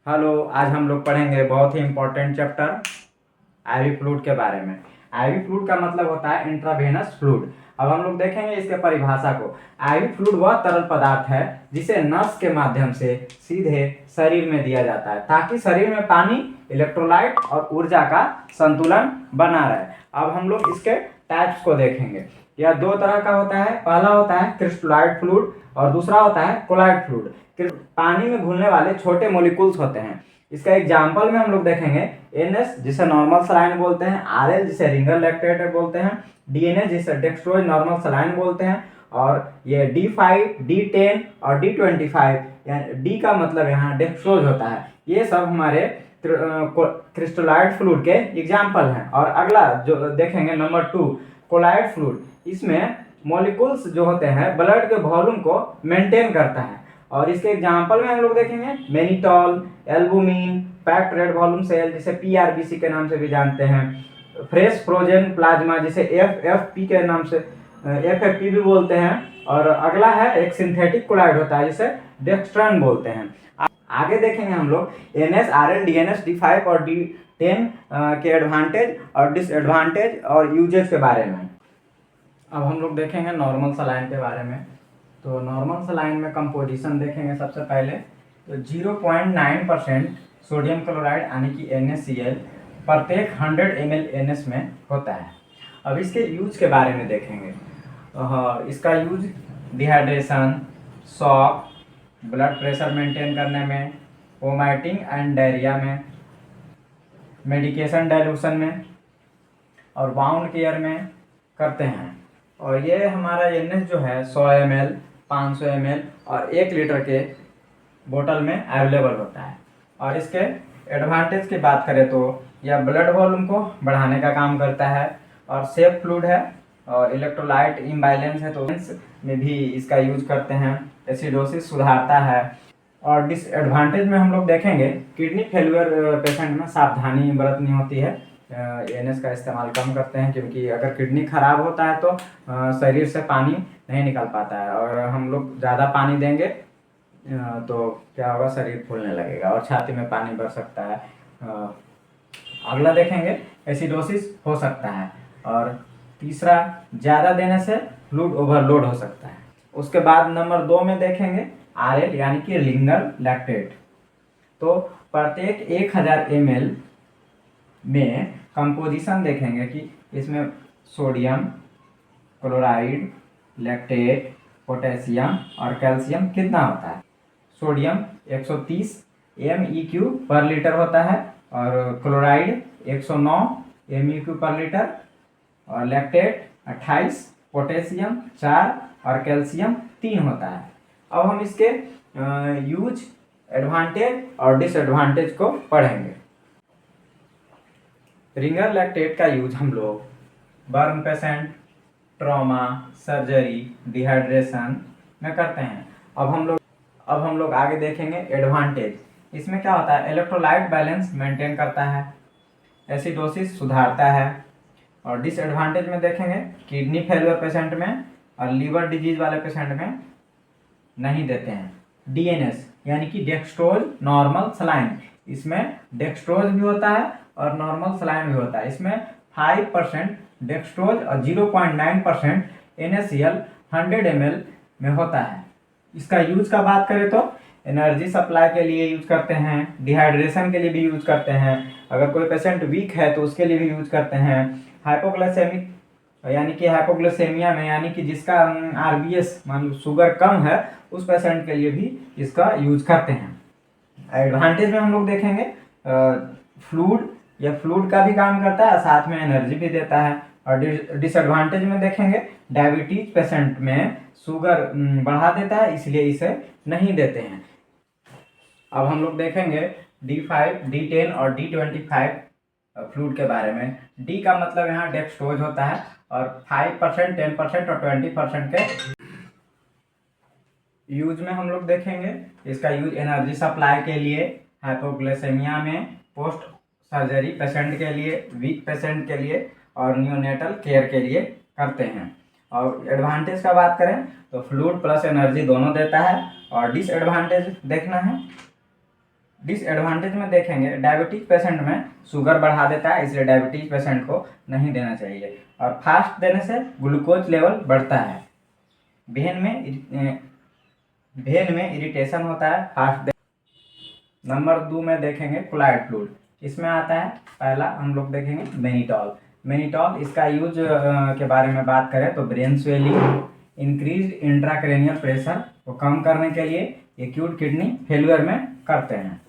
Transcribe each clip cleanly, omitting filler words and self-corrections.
Hello, आज हम लोग पढ़ेंगे बहुत ही इम्पोर्टेंट चैप्टर आईवी फ्लूइड के बारे में। आईवी फ्लूइड का मतलब होता है इंट्रावेनस फ्लूइड। अब हम लोग देखेंगे इसके परिभाषा को। आईवी फ्लूइड वह तरल पदार्थ है जिसे नस के माध्यम से सीधे शरीर में दिया जाता है ताकि शरीर में पानी, इलेक्ट्रोलाइट और ऊर्जा का संतुलन बना रहे। अब हम लोग इसके टाइप्स को देखेंगे। यह दो तरह का होता है। पहला होता है क्रिस्टलाइट फ्लूइड और दूसरा होता है कोलाइट फ्लूइड। पानी में घुलने वाले छोटे मोलिकुल्स होते हैं। इसका एग्जाम्पल में हम लोग देखेंगे एनएस जिसे नॉर्मल सलाइन बोलते हैं, आरएल जिसे रिंगर लैक्टेट बोलते हैं, डीएनए जिसे डेक्सट्रोज नॉर्मल सलाइन बोलते हैं, और ये D5, D10 और D25, डी का मतलब यहाँ डेक्सट्रोज होता है। ये सब हमारे क्रिस्टलाइट फ्लूइड के एग्जाम्पल हैं। और अगला जो देखेंगे नंबर 2 कोलाइट फ्लूइड। इसमें मॉलिक्यूल्स जो होते हैं ब्लड के वॉल्यूम को मेंटेन करता है। और इसके एग्जाम्पल में हम लोग देखेंगे mannitol, albumin, packed red volume cell जिसे पीआरबीसी के नाम से भी जानते हैं, फ्रेश फ्रोजन प्लाज्मा जिसे एफएफपी के नाम से एफएफपी भी बोलते हैं। और अगला है एक सिंथेटिक कोलाइड होता है जिसे डेक्सट्रन बोलते हैं। आगे देखेंगे हम लोग एनएस, आरएन, डीएनएस, D5 और D10 के एडवांटेज और डिसएडवांटेज और यूजेस के बारे में। अब हम लोग देखेंगे नॉर्मल सलाइन के बारे में। तो नॉर्मल सलाइन में कंपोजिशन देखेंगे सबसे पहले। तो 0.9% सोडियम क्लोराइड यानी कि NaCl प्रत्येक 100 ml NS में होता है। अब इसके यूज के बारे में देखेंगे। इसका use dehydration, shock, blood pressure maintain करने में, वोमिटिंग एंड डायरिया में, मेडिकेशन डाइल्यूशन में और बाउंड केयर में करते हैं। और ये हमारा NS जो है 100 ml, 500 ml और 1 लीटर के बोतल में अवेलेबल होता है। और इसके एडवांटेज की बात करें तो यह ब्लड वॉल्यूम को बढ़ाने का काम करता है और सेफ फ्लूइड है। और इलेक्ट्रोलाइट इम्बैलेंस है तो में भी इसका यूज करते हैं। एसिडोसिस सुधारता है। और डिसएडवांटेज में हम लोग देखेंगे किडनी फेल्यूर पेशेंट में सावधानी बरतनी होती है। NS का इस्तेमाल कम करते हैं क्योंकि अगर किडनी खराब होता है तो शरीर से पानी नहीं निकल पाता है। और हम लोग ज़्यादा पानी देंगे तो क्या होगा, शरीर फूलने लगेगा और छाती में पानी भर सकता है। अगला देखेंगे एसिडोसिस हो सकता है। और तीसरा, ज़्यादा देने से फ्लूइड ओवरलोड हो सकता है। उसके बाद नंबर 2 में देखेंगे RL यानी कि रिंगर लैक्टेट। तो प्रत्येक 1000 ml में कंपोजिशन देखेंगे कि इसमें सोडियम क्लोराइड, लैक्टेट, पोटेशियम और कैल्शियम कितना होता है। सोडियम 130 MEQ पर लीटर होता है और क्लोराइड 109 MEQ पर लीटर और लैक्टेट 28, पोटेशियम 4 और कैल्शियम 3 होता है। अब हम इसके यूज, एडवांटेज और डिसएडवांटेज को पढ़ेंगे। रिंगर लैक्टेट का यूज हम लोग burn patient, trauma, surgery, dehydration में करते हैं। अब हम लोग आगे देखेंगे एडवांटेज। इसमें क्या होता है, इलेक्ट्रोलाइट बैलेंस मेंटेन करता है, एसिडोसिस सुधारता है। और डिसएडवांटेज में देखेंगे किडनी फेलियर पेशेंट में और लीवर डिजीज वाले पेशेंट में नहीं देते हैं। DNS यानी कि डेक्सट्रोज नॉर्मल सलाइन, इसमें डेक्सट्रोज भी होता है और नॉर्मल सलाइन भी होता है। इसमें 5% डेक्सट्रोज और 0.9% NaCl 100 ml में होता है। इसका यूज का बात करें तो एनर्जी सप्लाई के लिए यूज करते हैं, डिहाइड्रेशन के लिए भी यूज करते हैं, अगर कोई पेशेंट वीक है तो उसके लिए भी यूज करते हैं। हाइपोग्लाइसेमिक यानी कि हाइपोग्लाइसेमिया में यानी कि जिसका RBS मान लो शुगर कम है, उस पेशेंट के लिए भी इसका यूज करते हैं। एडवांटेज में हम लोग देखेंगे फ्लूइड, यह फ्लूइड का भी काम करता है, साथ में एनर्जी भी देता है। और डिसएडवांटेज में देखेंगे डायबिटीज पेशेंट में शुगर बढ़ा देता है, इसलिए इसे नहीं देते हैं। अब हम लोग देखेंगे D5, D10 और D25 फ्लूइड के बारे में। D का मतलब यहाँ डेक्सट्रोज होता है और 5%, 10% और 20% के यूज में हम लोग देखेंगे। इसका यूज एनर्जी सप्लाई के लिए, हाइपोग्लाइसेमिया में, पोस्ट सर्जरी पेशेंट के लिए, वीक पेशेंट के लिए और नियोनेटल केयर के लिए करते हैं। और एडवांटेज का बात करें तो फ्लूइड प्लस एनर्जी दोनों देता है। और डिसएडवांटेज देखना है डिसएडवांटेज में देखेंगे, डायबिटीज पेशेंट में शुगर बढ़ा देता है, इसलिए डायबिटीज पेशेंट को नहीं देना चाहिए। और फास्ट देने से ग्लूकोज लेवल बढ़ता है, वेन में इरिटेशन होता है फास्ट। नंबर 2 में देखेंगे कोलाइड फ्लूइड, इसमें आता है पहला हम लोग देखेंगे मेनिटॉल। मेनिटॉल इसका यूज के बारे में बात करें तो brain swelling, increase intracranial pressure को कम करने के लिए एक्यूट किडनी फेलियर में करते हैं।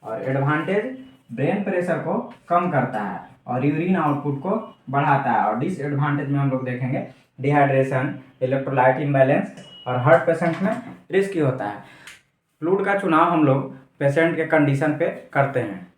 और एडवांटेज, ब्रेन प्रेशर को कम करता है और यूरिन आउटपुट को बढ़ाता है। और डिसएडवांटेज में हम लोग देखेंगे डिहाइड्रेशन, इलेक्ट्रोलाइट इम्बैलेंस और हार्ट पेशेंट में रिस्की होता है। फ्लूइड का चुनाव हम लोग पेशेंट के कंडीशन पे करते हैं।